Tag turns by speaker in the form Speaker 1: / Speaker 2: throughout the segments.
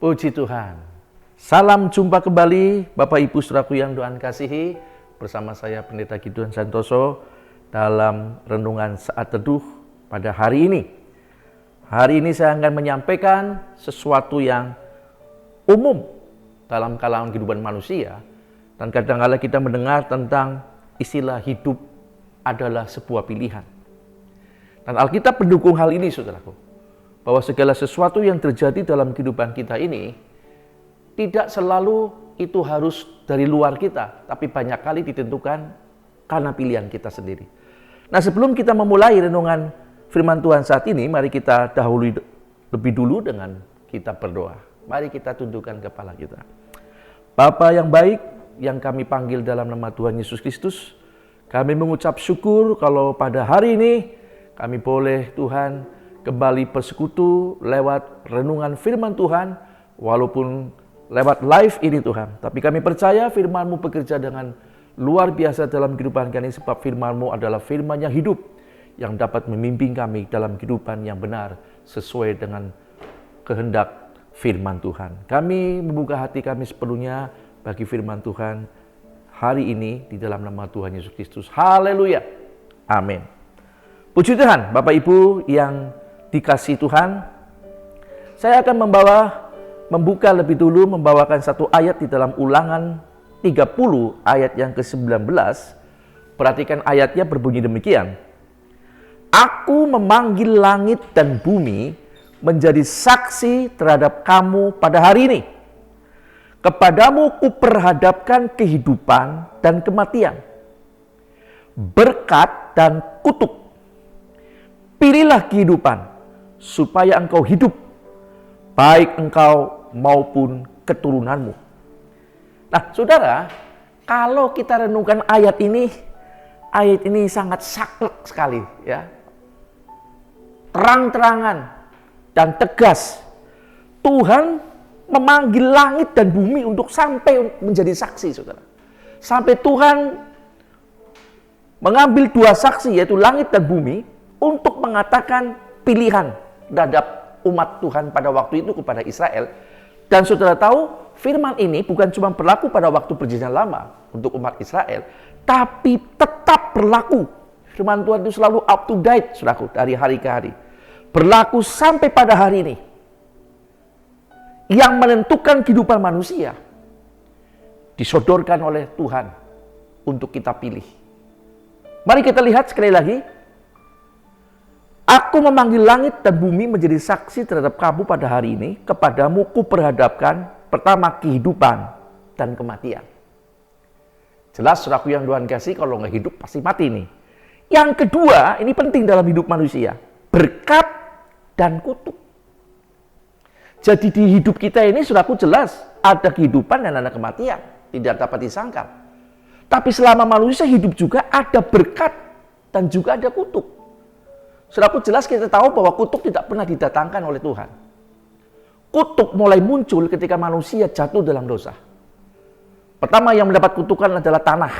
Speaker 1: Puji Tuhan. Salam jumpa kembali Bapak Ibu Saudaraku yang Tuhan kasihi. Bersama saya Pendeta Gideon Santoso dalam renungan saat teduh pada hari ini. Hari ini saya akan menyampaikan sesuatu yang umum dalam kalangan kehidupan manusia. Dan kadang-kadang kita mendengar tentang istilah hidup adalah sebuah pilihan. Dan Alkitab mendukung hal ini, saudaraku. Bahwa segala sesuatu yang terjadi dalam kehidupan kita ini tidak selalu itu harus dari luar kita, tapi banyak kali ditentukan karena pilihan kita sendiri. Nah, sebelum kita memulai renungan firman Tuhan saat ini, mari kita dahului lebih dulu dengan kita berdoa. Mari kita tundukkan kepala kita. Bapa yang baik, yang kami panggil dalam nama Tuhan Yesus Kristus, kami mengucap syukur kalau pada hari ini kami boleh Tuhan kembali bersekutu lewat renungan firman Tuhan, walaupun lewat live ini Tuhan. Tapi kami percaya firman-Mu bekerja dengan luar biasa dalam kehidupan kami, sebab firman-Mu adalah firman yang hidup, yang dapat memimpin kami dalam kehidupan yang benar, sesuai dengan kehendak firman Tuhan. Kami membuka hati kami sepenuhnya bagi firman Tuhan hari ini di dalam nama Tuhan Yesus Kristus. Haleluya. Amin. Puji Tuhan, Bapak Ibu yang dikasihi Tuhan, saya akan membuka lebih dulu, membawakan satu ayat di dalam Ulangan 30 ayat yang ke-19. Perhatikan ayatnya berbunyi demikian. Aku memanggil langit dan bumi menjadi saksi terhadap kamu pada hari ini. Kepadamu kuperhadapkan kehidupan dan kematian, berkat dan kutuk. Pilihlah kehidupan, supaya engkau hidup, baik engkau maupun keturunanmu. Nah, saudara, kalau kita renungkan ayat ini sangat saklek sekali, ya. Terang-terangan dan tegas. Tuhan memanggil langit dan bumi untuk sampai menjadi saksi, saudara. Sampai Tuhan mengambil dua saksi, yaitu langit dan bumi, untuk mengatakan pilihan terhadap umat Tuhan pada waktu itu kepada Israel. Dan saudara tahu, firman ini bukan cuma berlaku pada waktu perjanjian lama untuk umat Israel, tapi tetap berlaku. Firman Tuhan itu selalu up to date, saudaraku, dari hari ke hari. Berlaku sampai pada hari ini. Yang menentukan kehidupan manusia disodorkan oleh Tuhan untuk kita pilih. Mari kita lihat sekali lagi. Aku memanggil langit dan bumi menjadi saksi terhadap kamu pada hari ini. Kepadamu kuperhadapkan pertama kehidupan dan kematian. Jelas saudaraku yang Tuhan kasih, kalau nggak hidup pasti mati nih. Yang kedua, ini penting dalam hidup manusia. Berkat dan kutuk. Jadi di hidup kita ini saudaraku jelas ada kehidupan dan ada kematian. Tidak dapat disangkal. Tapi selama manusia hidup juga ada berkat dan juga ada kutuk. Saudaraku, jelas kita tahu bahwa kutuk tidak pernah didatangkan oleh Tuhan. Kutuk mulai muncul ketika manusia jatuh dalam dosa. Pertama yang mendapat kutukan adalah tanah.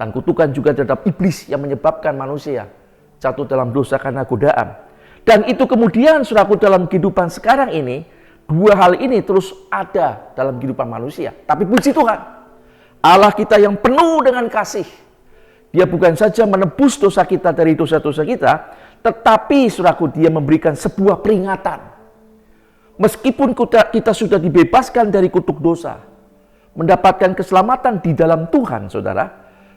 Speaker 1: Dan kutukan juga terhadap iblis yang menyebabkan manusia jatuh dalam dosa karena godaan. Dan itu kemudian, saudaraku, dalam kehidupan sekarang ini, dua hal ini terus ada dalam kehidupan manusia. Tapi puji Tuhan, Allah kita yang penuh dengan kasih. Dia bukan saja menebus dosa kita dari dosa-dosa kita, tetapi saudaraku, dia memberikan sebuah peringatan. Meskipun kita sudah dibebaskan dari kutuk dosa, mendapatkan keselamatan di dalam Tuhan, saudara,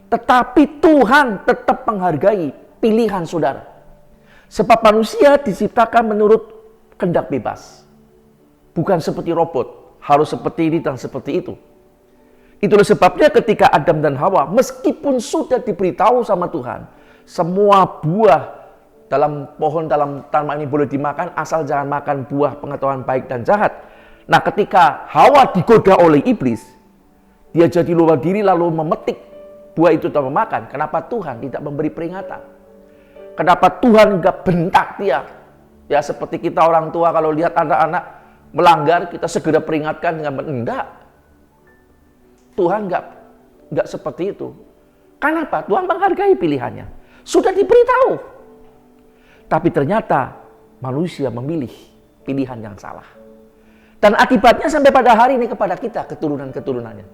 Speaker 1: tetapi Tuhan tetap menghargai pilihan saudara. Sebab manusia diciptakan menurut kehendak bebas. Bukan seperti robot, harus seperti ini dan seperti itu. Itulah sebabnya ketika Adam dan Hawa, meskipun sudah diberitahu sama Tuhan, semua buah dalam pohon dalam taman ini boleh dimakan, asal jangan makan buah pengetahuan baik dan jahat. Nah, ketika Hawa digoda oleh iblis, dia jadi lupa diri lalu memetik buah itu dan memakan. Kenapa Tuhan tidak memberi peringatan? Kenapa Tuhan enggak bentak dia? Ya, seperti kita orang tua kalau lihat anak-anak melanggar, kita segera peringatkan dengan enggak. Tuhan enggak seperti itu. Kenapa? Tuhan menghargai pilihannya. Sudah diberitahu. Tapi ternyata manusia memilih pilihan yang salah. Dan akibatnya sampai pada hari ini kepada kita, keturunan-keturunannya.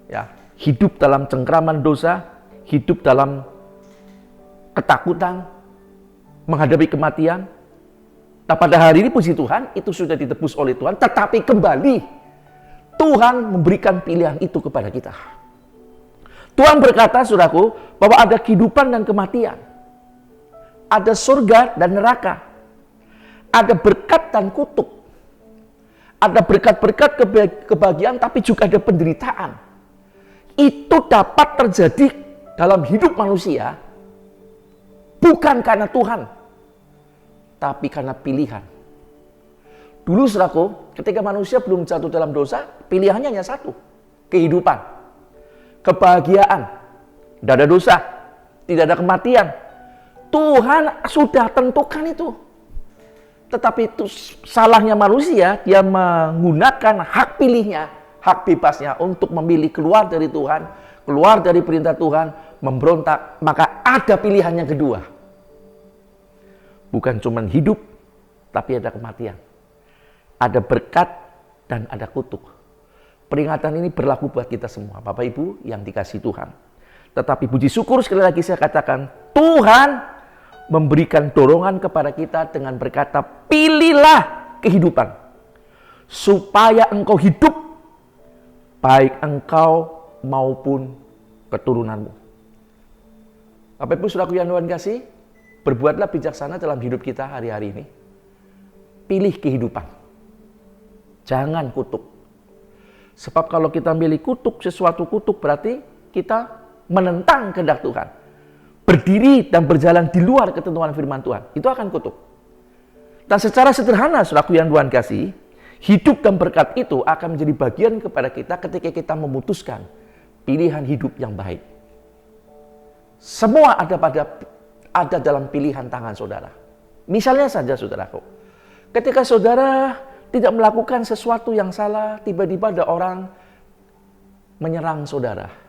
Speaker 1: Ya, hidup dalam cengkraman dosa, hidup dalam ketakutan, menghadapi kematian. Nah, pada hari ini puji Tuhan, itu sudah ditebus oleh Tuhan, tetapi kembali Tuhan memberikan pilihan itu kepada kita. Tuhan berkata, saudaraku, bahwa ada kehidupan dan kematian. Ada surga dan neraka. Ada berkat dan kutuk. Ada berkat-berkat kebahagiaan, tapi juga ada penderitaan. Itu dapat terjadi dalam hidup manusia, bukan karena Tuhan, tapi karena pilihan. Dulu, saudaraku, ketika manusia belum jatuh dalam dosa, pilihannya hanya satu. Kehidupan, kebahagiaan, tidak ada dosa, tidak ada kematian. Tuhan sudah tentukan itu. Tetapi itu salahnya manusia, dia menggunakan hak pilihnya, hak bebasnya untuk memilih keluar dari Tuhan, keluar dari perintah Tuhan, memberontak. Maka ada pilihan yang kedua. Bukan cuma hidup, tapi ada kematian. Ada berkat dan ada kutuk. Peringatan ini berlaku buat kita semua, Bapak Ibu yang dikasihi Tuhan. Tetapi puji syukur sekali lagi saya katakan, Tuhan memberikan dorongan kepada kita dengan berkata, pilihlah kehidupan, supaya engkau hidup, baik engkau maupun keturunanmu. Bapak Ibu saudaraku yang Tuhan kasih, berbuatlah bijaksana dalam hidup kita hari-hari ini. Pilih kehidupan, jangan kutuk. Sebab kalau kita milih kutuk, sesuatu kutuk berarti kita menentang kehendak Tuhan. Berdiri dan berjalan di luar ketentuan firman Tuhan, itu akan kutuk. Dan secara sederhana, saudaraku yang Tuhan kasih, hidup dan berkat itu akan menjadi bagian kepada kita ketika kita memutuskan pilihan hidup yang baik. Semua ada dalam pilihan tangan saudara. Misalnya saja, saudaraku, ketika saudara tidak melakukan sesuatu yang salah, tiba-tiba ada orang menyerang saudara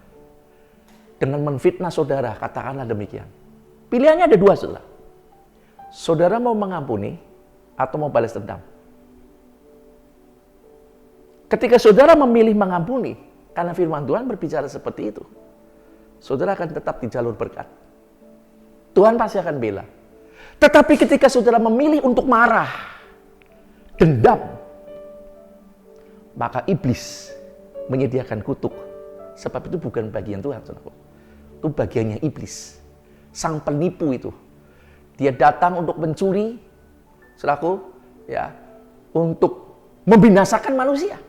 Speaker 1: dengan menfitnah saudara, katakanlah demikian. Pilihannya ada dua, saudara. Saudara mau mengampuni atau mau balas dendam. Ketika saudara memilih mengampuni, karena firman Tuhan berbicara seperti itu, saudara akan tetap di jalur berkat. Tuhan pasti akan bela. Tetapi ketika saudara memilih untuk marah, dendam, maka iblis menyediakan kutuk. Sebab itu bukan bagian Tuhan, saudara. Itu bagiannya iblis. Sang penipu itu. Dia datang untuk mencuri, saudaraku, ya, untuk membinasakan manusia.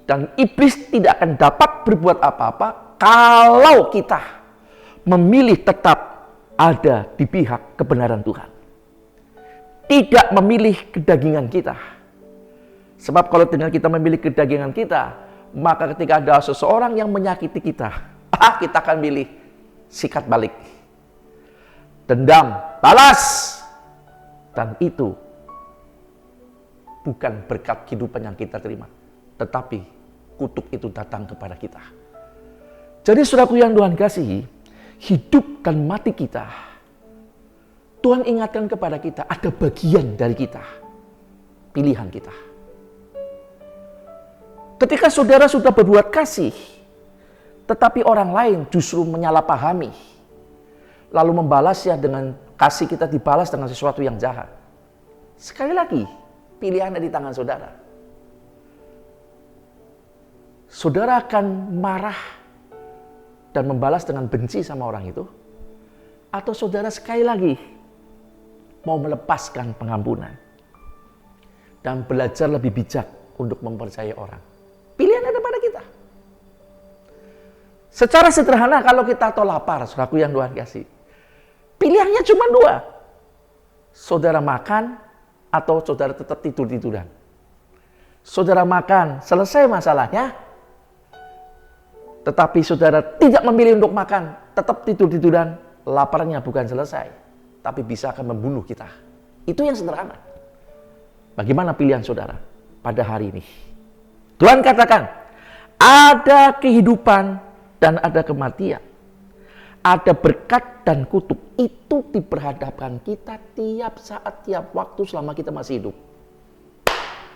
Speaker 1: Dan iblis tidak akan dapat berbuat apa-apa kalau kita memilih tetap ada di pihak kebenaran Tuhan. Tidak memilih kedagingan kita. Sebab kalau dengan kita memilih kedagingan kita, maka ketika ada seseorang yang menyakiti kita, kita akan pilih sikat balik. Dendam, balas. Dan itu bukan berkat kehidupan yang kita terima, tetapi kutuk itu datang kepada kita. Jadi saudaraku yang Tuhan kasihi, hidup dan mati kita, Tuhan ingatkan kepada kita, ada bagian dari kita, pilihan kita. Ketika saudara sudah berbuat kasih, tetapi orang lain justru menyalahpahami, lalu membalasnya dengan kasih kita dibalas dengan sesuatu yang jahat. Sekali lagi, pilihan ada di tangan saudara. Saudara akan marah dan membalas dengan benci sama orang itu, atau saudara sekali lagi mau melepaskan pengampunan dan belajar lebih bijak untuk mempercayai orang. Pilihan ada pada kita. Secara sederhana, kalau kita tahu lapar, saudaraku yang Tuhan kasih, pilihannya cuma dua. Saudara makan atau saudara tetap tidur-tiduran. Saudara makan, selesai masalahnya. Tetapi saudara tidak memilih untuk makan, tetap tidur-tiduran, laparnya bukan selesai, tapi bisa akan membunuh kita. Itu yang sederhana. Bagaimana pilihan saudara pada hari ini? Tuhan katakan, ada kehidupan dan ada kematian. Ada berkat dan kutuk. Itu diperhadapkan kita tiap saat, tiap waktu selama kita masih hidup.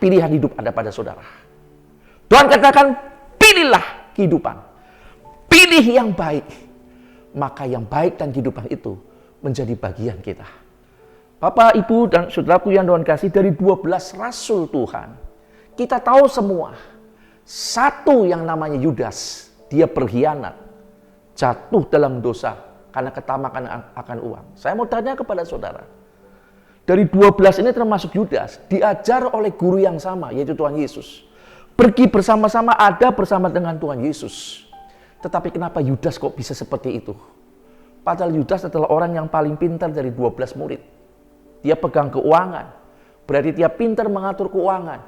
Speaker 1: pilihan hidup ada pada saudara. Tuhan katakan, pilihlah kehidupan. Pilih yang baik. Maka yang baik dan kehidupan itu menjadi bagian kita. Bapak, Ibu, dan saudaraku yang Tuhan kasih, dari 12 rasul Tuhan, kita tahu semua, satu yang namanya Yudas, dia berkhianat, jatuh dalam dosa karena ketamakan akan uang. Saya mau tanya kepada saudara, dari 12 ini termasuk Yudas, diajar oleh guru yang sama, yaitu Tuhan Yesus. Pergi bersama-sama, ada bersama dengan Tuhan Yesus. Tetapi kenapa Yudas kok bisa seperti itu? Padahal Yudas adalah orang yang paling pintar dari 12 murid. Dia pegang keuangan, berarti dia pintar mengatur keuangan.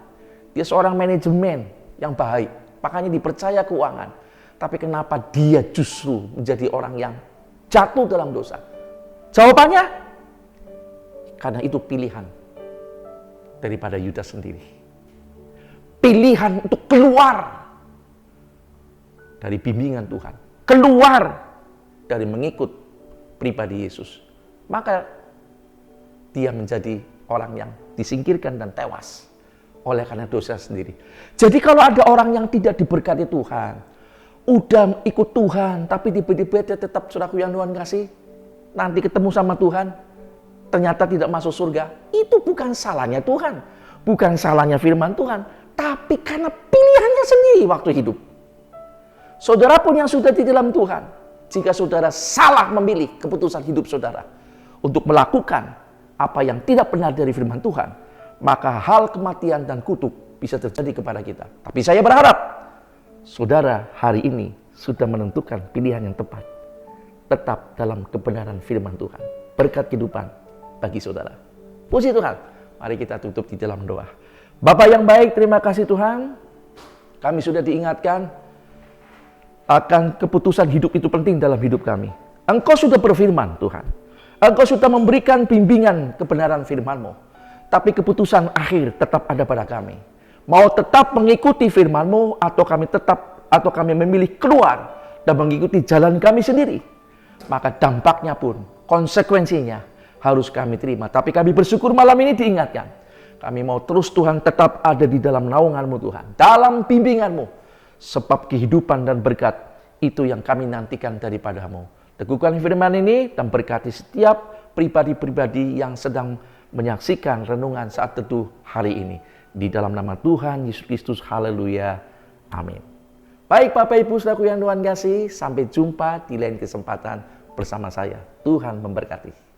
Speaker 1: Dia seorang manajemen yang baik, makanya dipercaya keuangan. Tapi kenapa dia justru menjadi orang yang jatuh dalam dosa? Jawabannya, karena itu pilihan daripada Yudas sendiri. Pilihan untuk keluar dari bimbingan Tuhan, keluar dari mengikut pribadi Yesus. Maka dia menjadi orang yang disingkirkan dan tewas oleh karena dosa sendiri. Jadi kalau ada orang yang tidak diberkati Tuhan, udah ikut Tuhan, tapi tiba-tiba dia tetap, saudaraku yang Tuhan kasih, nanti ketemu sama Tuhan, ternyata tidak masuk surga. Itu bukan salahnya Tuhan, bukan salahnya firman Tuhan, tapi karena pilihannya sendiri waktu hidup. Saudara pun yang sudah di dalam Tuhan, jika saudara salah memilih keputusan hidup saudara untuk melakukan apa yang tidak benar dari firman Tuhan, maka hal kematian dan kutuk bisa terjadi kepada kita. Tapi saya berharap saudara hari ini sudah menentukan pilihan yang tepat, tetap dalam kebenaran firman Tuhan. Berkat kehidupan bagi saudara. Puji Tuhan. Mari kita tutup di dalam doa. Bapa yang baik, terima kasih Tuhan. Kami sudah diingatkan akan keputusan hidup itu penting dalam hidup kami. Engkau sudah berfirman Tuhan. Engkau sudah memberikan bimbingan kebenaran firman-Mu. Tapi keputusan akhir tetap ada pada kami. Mau tetap mengikuti firman-Mu atau kami memilih keluar dan mengikuti jalan kami sendiri. Maka dampaknya pun, konsekuensinya harus kami terima. Tapi kami bersyukur malam ini diingatkan. Kami mau terus Tuhan tetap ada di dalam naungan-Mu Tuhan. Dalam bimbingan-Mu. Sebab kehidupan dan berkat itu yang kami nantikan daripada-Mu. Teguhkan firman ini dan berkati setiap pribadi-pribadi yang sedang menyaksikan renungan saat teduh hari ini. Di dalam nama Tuhan Yesus Kristus, haleluya, amin. Baik Bapak Ibu saudaraku yang Tuhan kasih, sampai jumpa di lain kesempatan bersama saya. Tuhan memberkati.